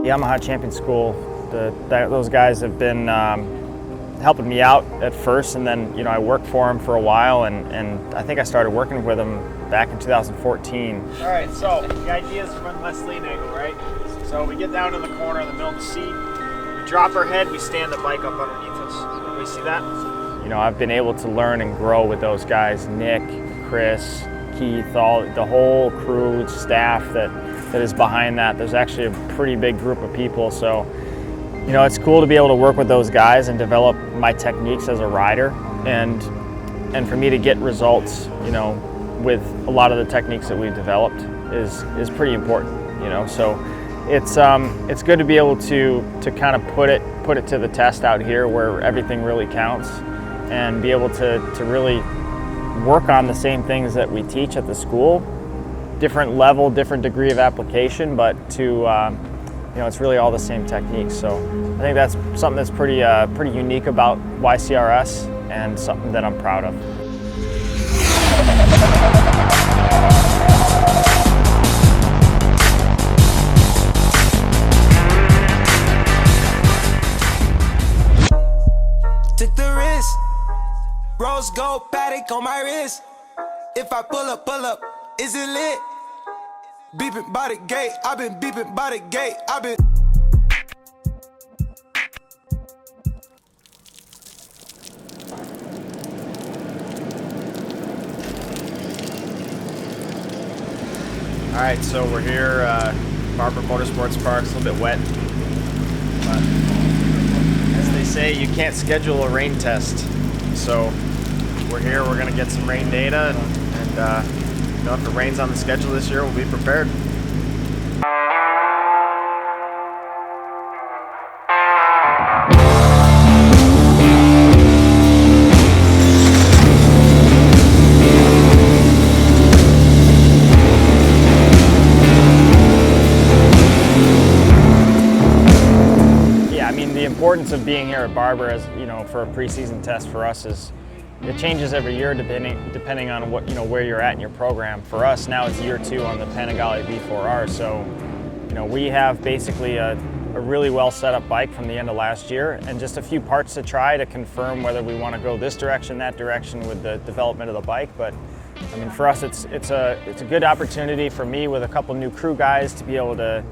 Yamaha Champion School, those guys have been helping me out at first, and then I worked for them for a while, and I think I started working with them back in 2014. All right, so the idea is to run less lean angle, right? So we get down in the corner in the middle of the seat, we drop our head, we stand the bike up underneath us. Everybody see that? I've been able to learn and grow with those guys, Nick, Chris, Keith, all the whole crew, staff that is behind that. There's actually a pretty big group of people, so it's cool to be able to work with those guys and develop my techniques as a rider, and for me to get results, with a lot of the techniques that we've developed is pretty important, So it's good to be able to kind of put it to the test out here where everything really counts, and be able to really work on the same things that we teach at the school, different level, different degree of application, but it's really all the same techniques. So I think that's something that's pretty unique about YCRS, and something that I'm proud of. Took the risk, rose gold Patek on my wrist. If I pull up, is it lit? Beeping by the gate, I've been beeping by the gate, I've been. All right, so we're here, Barber Motorsports Park. It's a little bit wet, but as they say, you can't schedule a rain test. So we're here, we're gonna get some rain data, and if it rains on the schedule this year, we'll be prepared. The importance of being here at Barber, as for a preseason test for us, is it changes every year depending on what where you're at in your program. For us now, it's year 2 on the Panigale V4R, so we have basically a really well set up bike from the end of last year, and just a few parts to try to confirm whether we want to go this direction, that direction with the development of the bike. But for us, it's a good opportunity for me with a couple new crew guys to be able to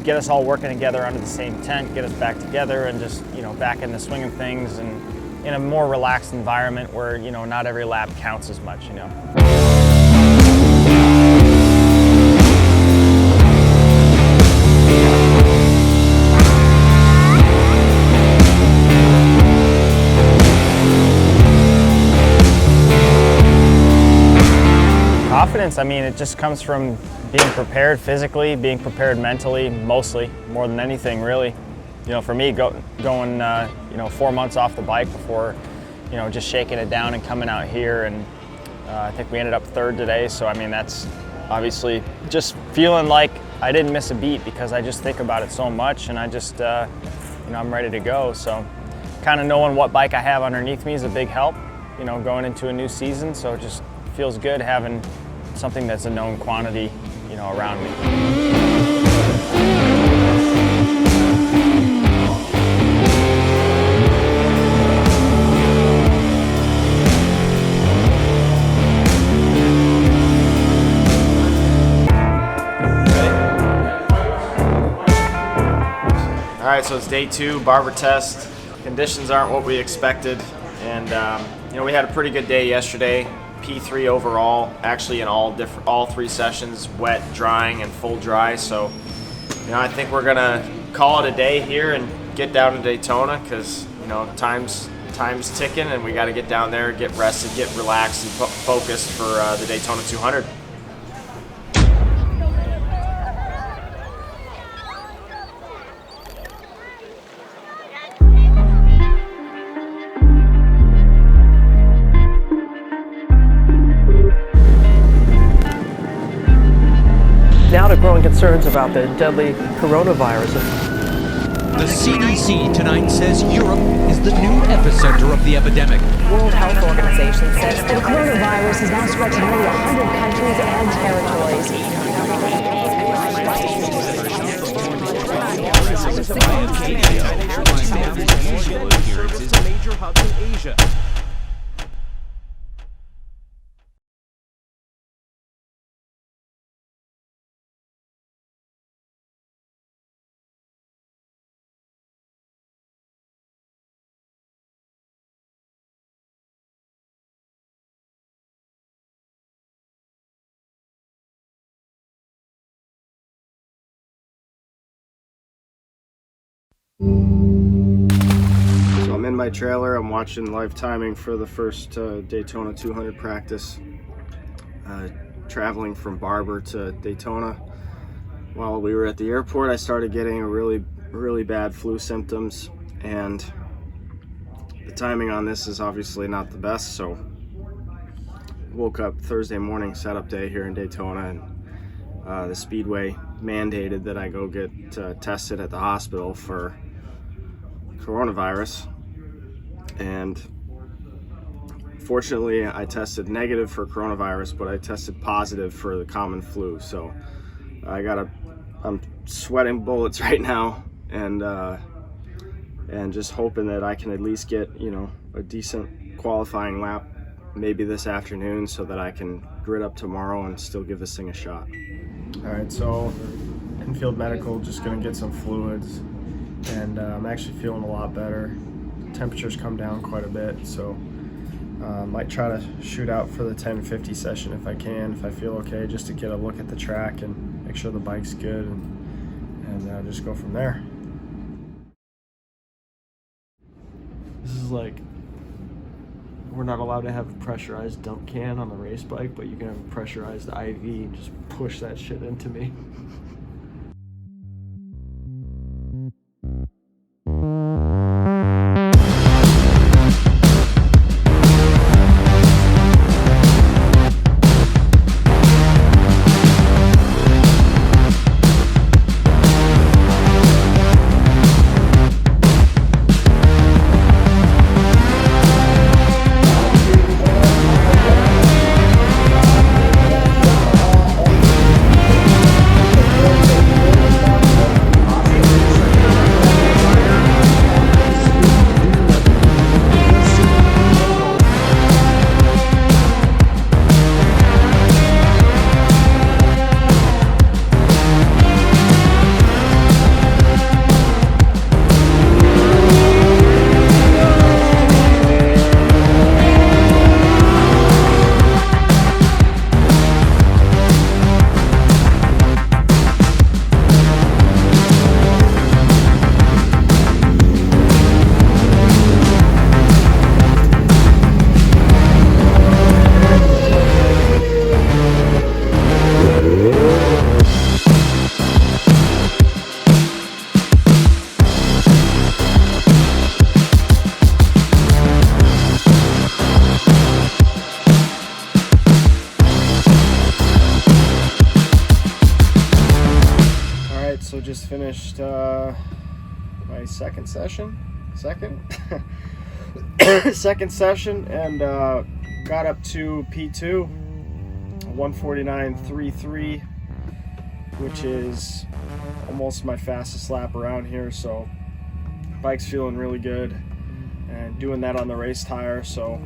get us all working together under the same tent, get us back together, and just back in the swing of things, and in a more relaxed environment where not every lap counts as much. Confidence, it just comes from being prepared physically, being prepared mentally, mostly, more than anything, really. For me, going 4 months off the bike before, just shaking it down and coming out here, and I think we ended up 3rd today. So that's obviously just feeling like I didn't miss a beat, because I just think about it so much, and I just, I'm ready to go. So kind of knowing what bike I have underneath me is a big help, going into a new season. So it just feels good having something that's a known quantity, around me. All right, so it's day 2, Barber test. Conditions aren't what we expected, and we had a pretty good day yesterday. P3 overall, actually in all 3 sessions, wet, drying, and full dry. So, I think we're gonna call it a day here and get down to Daytona, because time's ticking, and we got to get down there, get rested, get relaxed, and focused for the Daytona 200. Now to growing concerns about the deadly coronavirus. The CDC tonight says Europe is the new epicenter of the epidemic. World Health Organization says the coronavirus has now spread to nearly 100 countries and territories. appearances to major hubs in Asia. So I'm in my trailer, I'm watching live timing for the first Daytona 200 practice. Traveling from Barber to Daytona. While we were at the airport, I started getting really bad flu symptoms, and the timing on this is obviously not the best, so woke up Thursday morning, setup day here in Daytona, and the Speedway mandated that I go get tested at the hospital for coronavirus, and fortunately I tested negative for coronavirus, but I tested positive for the common flu. So I'm sweating bullets right now, and just hoping that I can at least get, you know, a decent qualifying lap maybe this afternoon, so that I can grit up tomorrow and still give this thing a shot. All right, so Infield Medical, just gonna get some fluids, and I'm actually feeling a lot better. Temperatures come down quite a bit, so might try to shoot out for the 10:50 session if I can, if I feel okay, just to get a look at the track and make sure the bike's good, and just go from there. This is like, we're not allowed to have a pressurized dump can on the race bike, but you can have a pressurized IV and just push that shit into me. So just finished my second session, second session, and got up to P2, 149.33, which is almost my fastest lap around here. So bike's feeling really good, and doing that on the race tire, so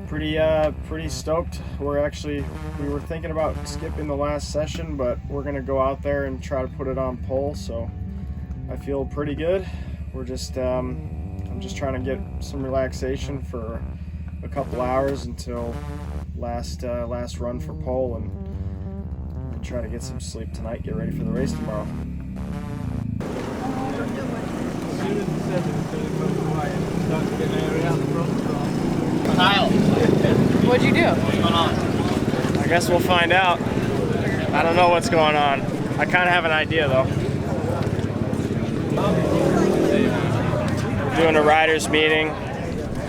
pretty stoked. We were thinking about skipping the last session, but we're gonna go out there and try to put it on pole, so I feel pretty good. We're just I'm just trying to get some relaxation for a couple hours until last run for pole, and try to get some sleep tonight, get ready for the race tomorrow. Kyle, what'd you do? what's going on? I guess we'll find out. I don't know what's going on. I kind of have an idea though. We're doing a riders meeting.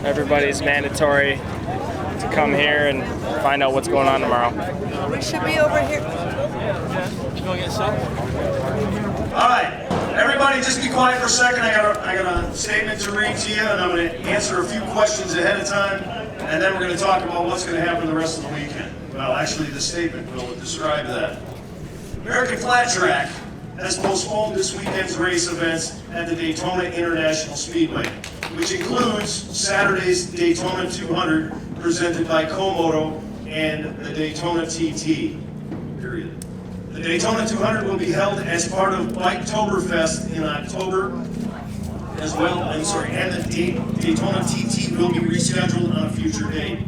Everybody's mandatory to come here and find out what's going on tomorrow. We should be over here. All right, everybody just be quiet for a second. I got a statement to read to you, and I'm going to answer a few questions ahead of time, and then we're going to talk about what's going to happen the rest of the weekend. Well, actually, the statement will describe that. American Flat Track has postponed this weekend's race events at the Daytona International Speedway, which includes Saturday's Daytona 200 presented by Komodo and the Daytona TT. Period. The Daytona 200 will be held as part of Biketoberfest in October as well. And the Daytona TT will be rescheduled on a future date.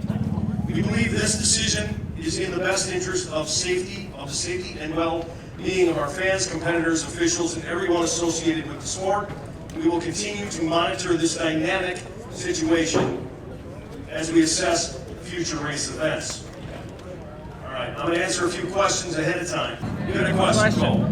We believe this decision is in the best interest of the safety and well-being of our fans, competitors, officials, and everyone associated with the sport. We will continue to monitor this dynamic situation as we assess future race events. All right, I'm going to answer a few questions ahead of time. You got a question? Cole?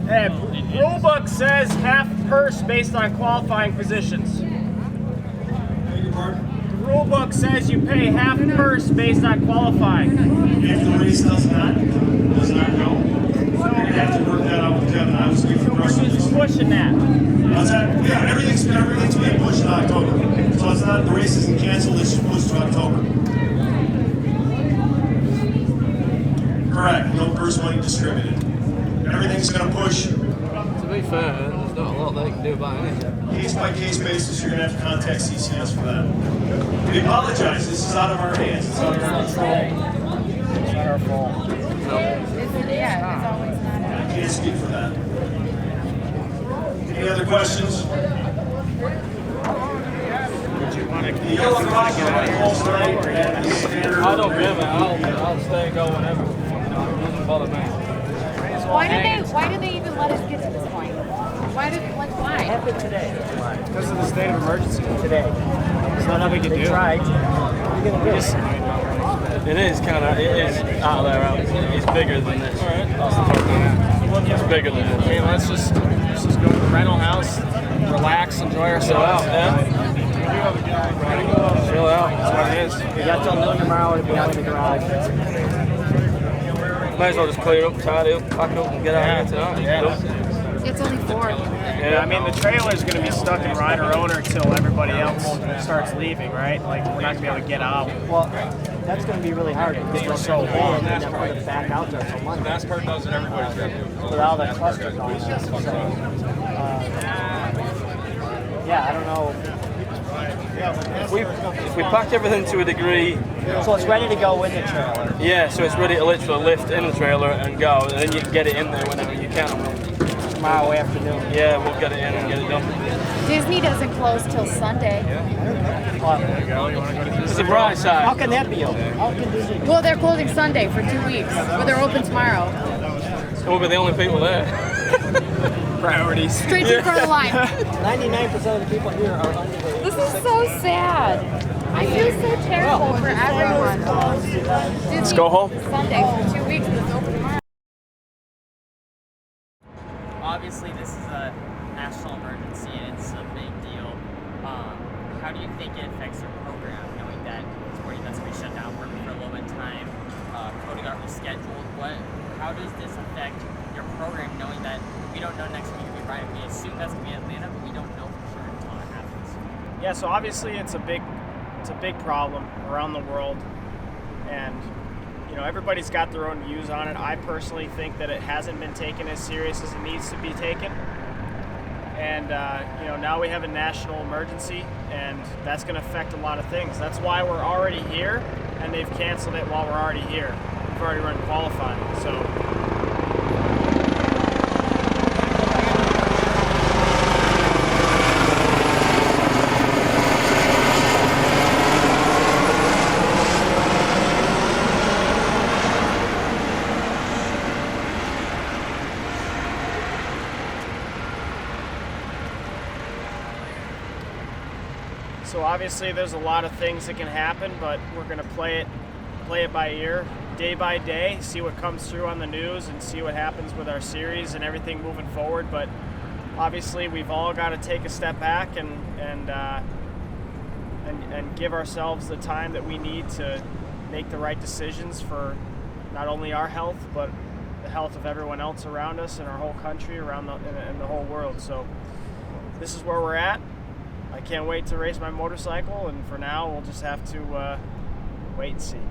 Hey, rulebook says half purse based on qualifying positions. Beg your pardon? The rulebook says you pay half purse based on qualifying. If the race does not go, we're going to have to work that out with Kevin. I was waiting for the rest of Who's this. pushing that? How's that? Yeah, everything's being pushed to October. So it's not, the race isn't canceled, it's just pushed to October. Correct, no purse money distributed. Everything's going to push. To be fair, there's not a lot they can do about it. Case by case basis, you're going to have to contact CCS for that. We apologize, this is out of our hands, it's out of our control. It's not our fault. It's always not. I can't speak for that. Any other questions? The yellow cross calls tonight at the standard. I don't give it. I'll stay and go whenever. It doesn't bother me. Why did they even let us get to this point? Why? Happened today. Because of the state of emergency today. There's nothing we can do. Tried. You're gonna get it. It is out there. It's bigger than this. It's bigger than this. Okay, let's just go to the rental house, relax, enjoy ourselves. Chill out. That's what it is. We got till noon tomorrow to be out in the garage. Might as well just clear up, tidy up, pack up, and get out of here tonight. Yeah. It's only 4. Yeah, I mean, the trailer's going to be stuck in Ryder Owner until everybody else starts leaving, right? Like, we're not going to be able to get out. Well, that's going to be really hard because they're so long and then we're back out there for months. NASCAR does it, everybody's got to do it. With all the clusters going on. So, yeah, I don't know. If we pack everything to a degree, So it's ready to go in the trailer. yeah, so it's ready to literally lift in the trailer and go, and then you can get it in there whenever you can. Tomorrow afternoon. Yeah, we'll get it in and get it done. Disney doesn't close till Sunday. It's the bright How side. can that be open? How can Disney? Well, they're closing Sunday for 2 weeks, but they're open tomorrow. We'll be the only people there. Priorities. Straight to the front of the line. 99% of the people here are under the This is so sad. I feel so terrible for everyone. Let's go home. Sunday for 2 weeks, but it's open tomorrow. Obviously, this is a national emergency and it's a big deal. How do you think it affects your program, knowing that sporting events will be shut down for a little bit of time? Cody got rescheduled. How does this affect your program, knowing that we don't know next week will be right? We assume that's going to be Atlanta, but we don't know for sure until it happens. Yeah, so obviously it's a big problem around the world, and everybody's got their own views on it. I personally think that it hasn't been taken as serious as it needs to be taken, and now we have a national emergency, and that's going to affect a lot of things. That's why we're already here, and they've canceled it while we're already here. We've already run qualifying, so. So obviously there's a lot of things that can happen, but we're going to play it by ear, day by day, see what comes through on the news and see what happens with our series and everything moving forward. But obviously we've all got to take a step back and give ourselves the time that we need to make the right decisions for not only our health, but the health of everyone else around us in our whole country, in the whole world. So this is where we're at. I can't wait to race my motorcycle, and for now we'll just have to wait and see.